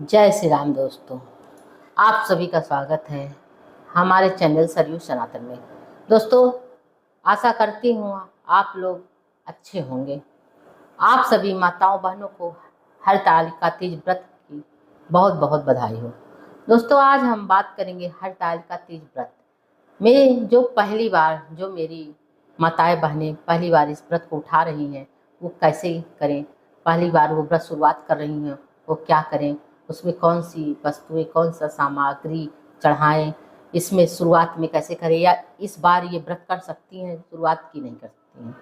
जय श्री राम दोस्तों। आप सभी का स्वागत है हमारे चैनल सरयू सनातन में। दोस्तों, आशा करती हूँ आप लोग अच्छे होंगे। आप सभी माताओं बहनों को हरतालिका तीज व्रत की बहुत बहुत बधाई हो। दोस्तों, आज हम बात करेंगे हरतालिका तीज व्रत में जो पहली बार जो मेरी माताएं बहनें पहली बार इस व्रत को उठा रही हैं वो कैसे करें। पहली बार वो व्रत शुरुआत कर रही हैं वो क्या करें, उसमें कौन सी वस्तुएं कौन सा सामग्री चढ़ाएं, इसमें शुरुआत में कैसे करें, या इस बार ये व्रत कर सकती हैं शुरुआत की नहीं कर सकती हैं।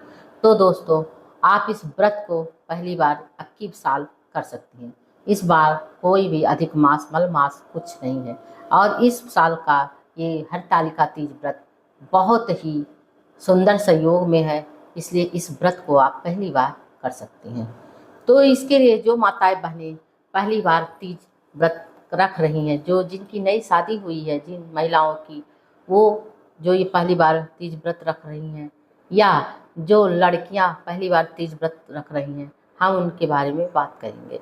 तो दोस्तों, आप इस व्रत को पहली बार 21 साल कर सकती हैं। इस बार कोई भी अधिक मास मल मास कुछ नहीं है और इस साल का ये हरतालिका तीज व्रत बहुत ही सुंदर संयोग में है, इसलिए इस व्रत को आप पहली बार कर सकती हैं। तो इसके लिए जो माताएं बहनें पहली बार तीज व्रत रख रही हैं, जो जिनकी नई शादी हुई है, जिन महिलाओं की वो जो ये पहली बार तीज व्रत रख रही हैं, या जो लड़कियां पहली बार तीज व्रत रख रही हैं, हम उनके बारे में बात करेंगे।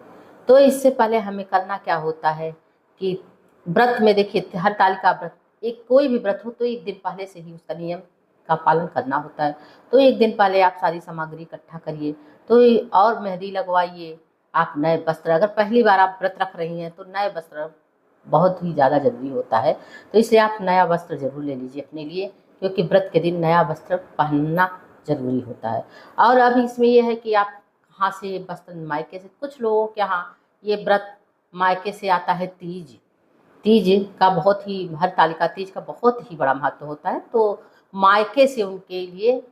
तो इससे पहले हमें करना क्या होता है कि व्रत में देखिए, हरतालिका व्रत एक कोई भी व्रत हो तो एक दिन पहले से ही उसका नियम का पालन करना होता है। तो एक दिन पहले आप सारी सामग्री इकट्ठा करिए, तो और मेहंदी लगवाइए। आप नए वस्त्र, अगर पहली बार आप व्रत रख रही हैं तो नए वस्त्र बहुत ही ज़्यादा जरूरी होता है, तो इसलिए आप नया वस्त्र जरूर ले लीजिए अपने लिए, क्योंकि व्रत के दिन नया वस्त्र पहनना जरूरी होता है। और अब इसमें यह है कि आप कहाँ से वस्त्र, मायके से, कुछ लोगों के यहाँ ये व्रत मायके से आता है। तीज तीज का बहुत ही, हरतालिका तीज का बहुत ही बड़ा महत्व होता है, तो मायके से उनके लिए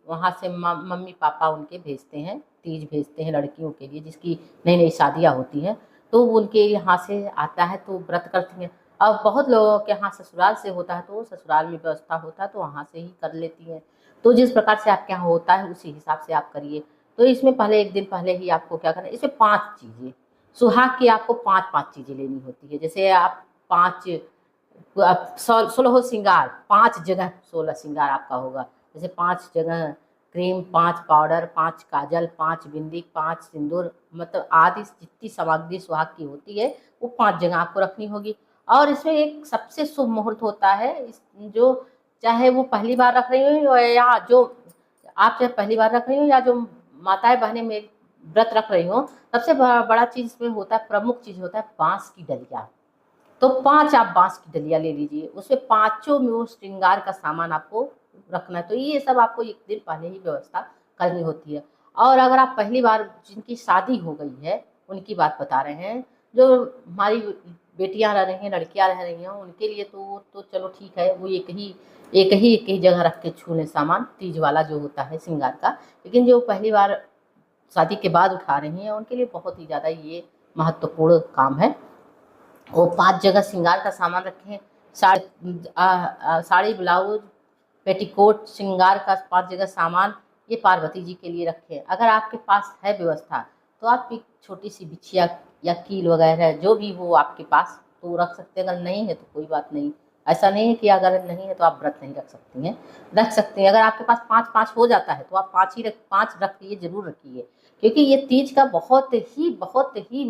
वहाँ से मम्मी पापा उनके भेजते हैं, तीज भेजते हैं लड़कियों के लिए जिसकी नई नई शादियाँ होती हैं, तो उनके यहाँ से आता है तो व्रत करती हैं। और बहुत लोगों के यहाँ ससुराल से होता है तो ससुराल में व्यवस्था होता है तो वहाँ से ही कर लेती हैं। तो जिस प्रकार से आपके यहाँ होता है उसी हिसाब से आप करिए। तो इसमें पहले एक दिन पहले ही आपको क्या करना है, इसमें 5 चीज़ें, सुहाग की आपको 5-5 चीज़ें लेनी होती है। जैसे आप 16 श्रृंगार, 5 जगह 16 श्रृंगार आपका होगा। जैसे 5 जगह क्रीम, 5 पाउडर, 5 काजल, 5 बिंदी, 5 सिंदूर, मतलब आदि जितनी सामग्री सुहाग की होती है वो 5 जगह आपको रखनी होगी। और इसमें एक सबसे शुभ मुहूर्त होता है, जो चाहे वो पहली बार रख रही हो या जो आप चाहे पहली बार रख रही हो या जो माताएं बहनें मेरी व्रत रख रही हो, सबसे बड़ा चीज इसमें होता है, प्रमुख चीज होता है बांस की डलिया। तो 5 आप बांस की डलिया ले लीजिए, उसमें पांचों में वो श्रृंगार का सामान आपको रखना है। तो ये सब आपको एक दिन पहले ही व्यवस्था करनी होती है। और अगर आप पहली बार जिनकी शादी हो गई है उनकी बात बता रहे हैं, जो हमारी बेटियां रह रही हैं, लड़कियां रह रही हैं, उनके लिए तो चलो ठीक है, वो एक ही जगह रख के छू लें सामान, तीज वाला जो होता है श्रृंगार का। लेकिन जो पहली बार शादी के बाद उठा रही हैं उनके लिए बहुत ही ज़्यादा ये महत्वपूर्ण काम है। वो 5 जगह श्रृंगार का सामान रखें। साड़ी, ब्लाउज, पेटीकोट, श्रृंगार का 5 जगह सामान, ये पार्वती जी के लिए रखें। अगर आपके पास है व्यवस्था तो आप एक छोटी सी बिछिया या कील वगैरह जो भी हो आपके पास तो रख सकते हैं। अगर नहीं है तो कोई बात नहीं, ऐसा नहीं है कि अगर नहीं है तो आप व्रत नहीं रख सकती हैं, रख सकते हैं। अगर आपके पास 5-5 हो जाता है तो आप 5 रखिए, जरूर रखिए, क्योंकि ये तीज का बहुत ही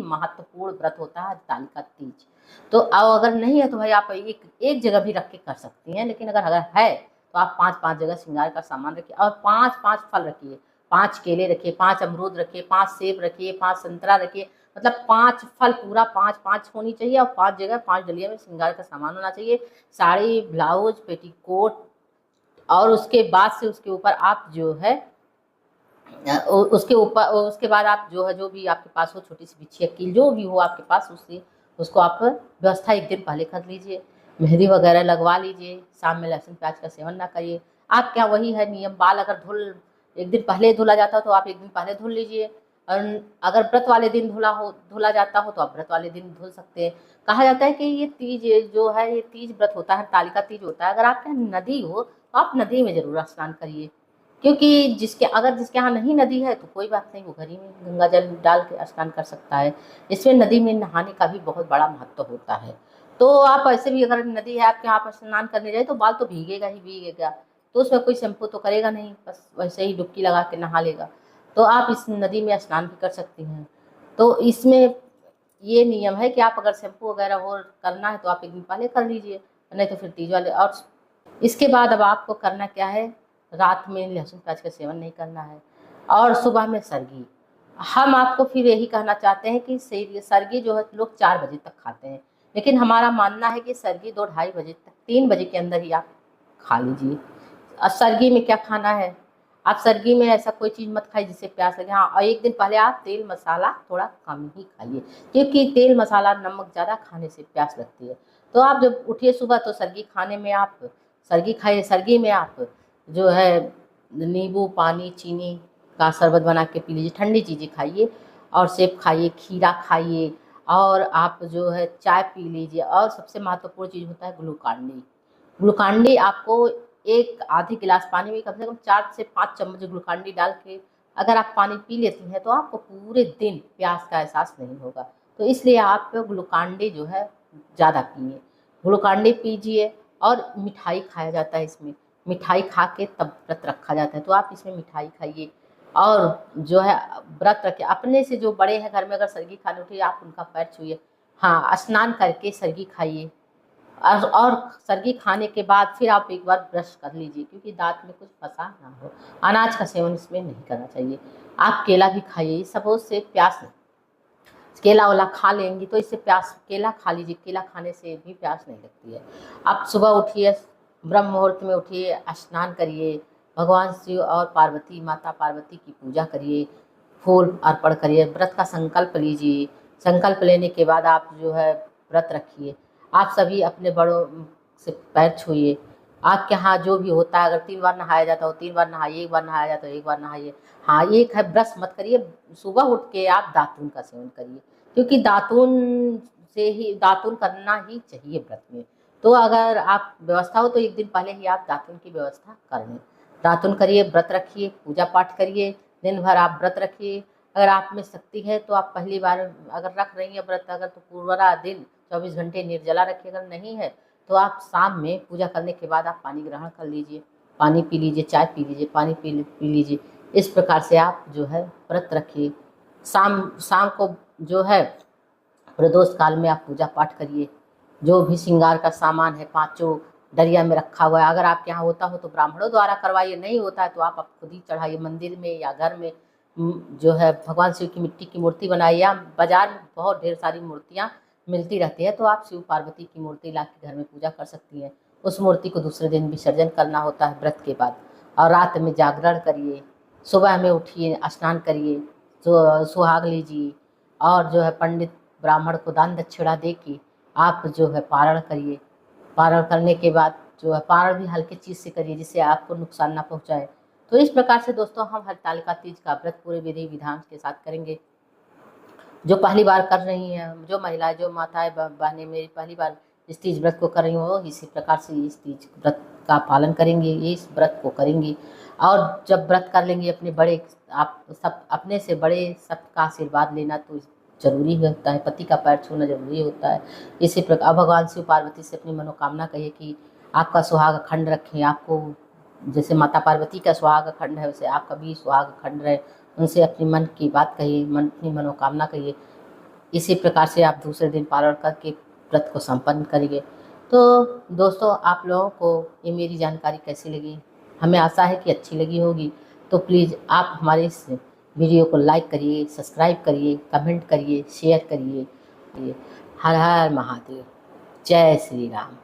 महत्वपूर्ण व्रत होता है, हरतालिका तीज। तो अगर नहीं है तो भाई आप एक जगह भी रख के कर सकती हैं, लेकिन अगर है तो आप 5-5 जगह श्रृंगार का सामान रखिए। और 5-5 फल रखिए, 5 केले रखिए, 5 अमरूद रखिए, 5 सेब रखिए, 5 संतरा रखिए, मतलब 5 फल, पूरा 5-5 होनी चाहिए। और 5 जगह 5 डलिया में श्रृंगार का सामान होना चाहिए। साड़ी, ब्लाउज, पेटीकोट, और उसके बाद से उसके ऊपर आप जो है उसके बाद आप जो है, जो भी आपके पास हो, छोटी सी बिछिया कील जो भी हो आपके पास, उसको आप व्यवस्था एक दिन पहले कर लीजिए। मेहंदी वगैरह लगवा लीजिए। शाम में लहसुन प्याज का सेवन ना करिए। आप क्या, वही है नियम, बाल अगर एक दिन पहले धुला जाता हो तो आप एक दिन पहले धुल लीजिए। और अगर व्रत वाले दिन धुला जाता हो तो आप व्रत वाले दिन धुल सकते हैं। कहा जाता है कि ये तीज जो है, ये तीज व्रत होता है, हरतालिका तीज होता है। अगर आपके यहाँ नदी हो तो आप नदी में जरूर स्नान करिए, क्योंकि जिसके यहाँ नहीं नदी है तो कोई बात नहीं, वो घर ही में गंगा जल डाल के स्नान कर सकता है। इसमें नदी में नहाने का भी बहुत बड़ा महत्व होता है। तो आप ऐसे भी, अगर नदी है आपके यहाँ पर, स्नान करने जाए तो बाल तो भीगेगा ही भीगेगा, तो उसमें कोई शैम्पू तो करेगा नहीं, बस वैसे ही डुबकी लगा के नहा लेगा। तो आप इस नदी में स्नान भी कर सकती हैं। तो इसमें ये नियम है कि आप अगर शैम्पू वगैरह हो करना है तो आप एक दिन पहले कर लीजिए, नहीं तो फिर तीज वाले। और इसके बाद अब आपको करना क्या है, रात में लहसुन प्याज का सेवन नहीं करना है और सुबह में सरगी। हम आपको फिर यही कहना चाहते हैं कि सरगी जो है लोग 4 बजे तक खाते हैं, लेकिन हमारा मानना है कि सरगी 2-2:30 बजे तक, 3 बजे के अंदर ही आप खा लीजिए। और सरगी में क्या खाना है, आप सरगी में ऐसा कोई चीज़ मत खाइए जिससे प्यास लगे। हाँ, और एक दिन पहले आप तेल मसाला थोड़ा कम ही खाइए, क्योंकि तेल मसाला नमक ज़्यादा खाने से प्यास लगती है। तो आप जब उठिए सुबह तो सरगी खाने में आप सरगी खाइए। सरगी में आप जो है नींबू पानी चीनी का शरबत बना के पी लीजिए, ठंडी चीज़ें खाइए और सेब खाइए, खीरा खाइए और आप जो है चाय पी लीजिए। और सबसे महत्वपूर्ण चीज़ होता है ग्लूकान डी। ग्लूकान डी आपको एक आधे गिलास पानी में कम से कम 4 से 5 चम्मच ग्लूकान डी डाल के अगर आप पानी पी लेती हैं तो आपको पूरे दिन प्यास का एहसास नहीं होगा। तो इसलिए आप ग्लूकान डी जो है ज़्यादा पिए, ग्लूकान डी पीजिए। और मिठाई खाया जाता है इसमें, मिठाई खा के तब व्रत रखा जाता है, तो आप इसमें मिठाई खाइए। और जो है व्रत रखे अपने से जो बड़े हैं घर में, अगर सरगी खाने उठिए आप उनका पैर छूइए। हाँ, स्नान करके सरगी खाइए और सरगी खाने के बाद फिर आप एक बार ब्रश कर लीजिए, क्योंकि दांत में कुछ फंसा ना हो। अनाज का सेवन इसमें नहीं करना चाहिए। आप केला भी खाइए, सपोज से प्यास नहीं, केला वाला खा लेंगी तो इससे प्यास, केला खा लीजिए, केला खाने से भी प्यास नहीं लगती है। आप सुबह उठिए, ब्रह्म मुहूर्त में उठिए, स्नान करिए, भगवान शिव और पार्वती माता पार्वती की पूजा करिए, फूल अर्पण करिए, व्रत का संकल्प लीजिए। संकल्प लेने के बाद आप जो है व्रत रखिए। आप सभी अपने बड़ों से पैर छूइए। आपके यहाँ जो भी होता है, अगर 3 बार नहाया जाता हो 3 बार नहाइए, 1 बार नहाया जाता हो 1 बार नहाइए। हाँ, एक है ब्रश मत करिए, सुबह उठ के आप दातून का सेवन करिए, क्योंकि दातून करना ही चाहिए व्रत में। तो अगर आप व्यवस्था हो तो एक दिन पहले ही आप दातून की व्यवस्था कर लें। दातून करिए, व्रत रखिए, पूजा पाठ करिए, दिन भर आप व्रत रखिए। अगर आप में शक्ति है तो आप पहली बार अगर रख रही हैं व्रत, अगर तो पूरा दिन 24 घंटे निर्जला रखिए। अगर नहीं है तो आप शाम में पूजा करने के बाद आप पानी ग्रहण कर लीजिए, पानी पी लीजिए, चाय पी लीजिए, पानी पी लीजिए। इस प्रकार से आप जो है व्रत रखिए। शाम को जो है प्रदोष काल में आप पूजा पाठ करिए। जो भी श्रृंगार का सामान है 5 डलिया में रखा हुआ है, अगर आपके यहाँ होता हो तो ब्राह्मणों द्वारा करवाइए, नहीं होता है तो आप खुद ही चढ़ाइए मंदिर में या घर में। जो है भगवान शिव की मिट्टी की मूर्ति बनाइए, या बाजार में बहुत ढेर सारी मूर्तियाँ मिलती रहती है, तो आप शिव पार्वती की मूर्ति ला के घर में पूजा कर सकती हैं। उस मूर्ति को दूसरे दिन विसर्जन करना होता है व्रत के बाद। और रात में जागरण करिए, सुबह में उठिए, स्नान करिए, सुहाग लीजिए और जो है पंडित ब्राह्मण को दान दक्षिणा दे के आप जो है पारण करिए। पारण करने के बाद जो है पारण भी हल्के चीज़ से करिए जिससे आपको नुकसान ना पहुँचाए। तो इस प्रकार से दोस्तों हम हरतालिका तीज का व्रत पूरे विधि विधान के साथ करेंगे। जो पहली बार कर रही हैं, जो महिलाएं, जो माताएं बहनें मेरी पहली बार इस तीज व्रत को कर रही हो, इसी प्रकार से इस तीज व्रत का पालन करेंगे, इस व्रत को करेंगी। और जब व्रत कर लेंगे अपने बड़े, आप सब अपने से बड़े सबका आशीर्वाद लेना तो जरूरी होता है, पति का पैर छूना जरूरी होता है। इसी प्रकार भगवान शिव पार्वती से अपनी मनोकामना कहिए कि आपका सुहाग अखंड रखें। आपको जैसे माता पार्वती का सुहाग अखंड है वैसे आपका भी सुहाग अखंड रहे। उनसे अपनी मन की बात कहिए, अपनी मनोकामना कहिए। इसी प्रकार से आप दूसरे दिन पारण करके व्रत को संपन्न करिए। तो दोस्तों, आप लोगों को ये मेरी जानकारी कैसी लगी? हमें आशा है कि अच्छी लगी होगी। तो प्लीज़ आप हमारे इस वीडियो को लाइक करिए, सब्सक्राइब करिए, कमेंट करिए, शेयर करिए। हर हर महादेव, जय श्री राम।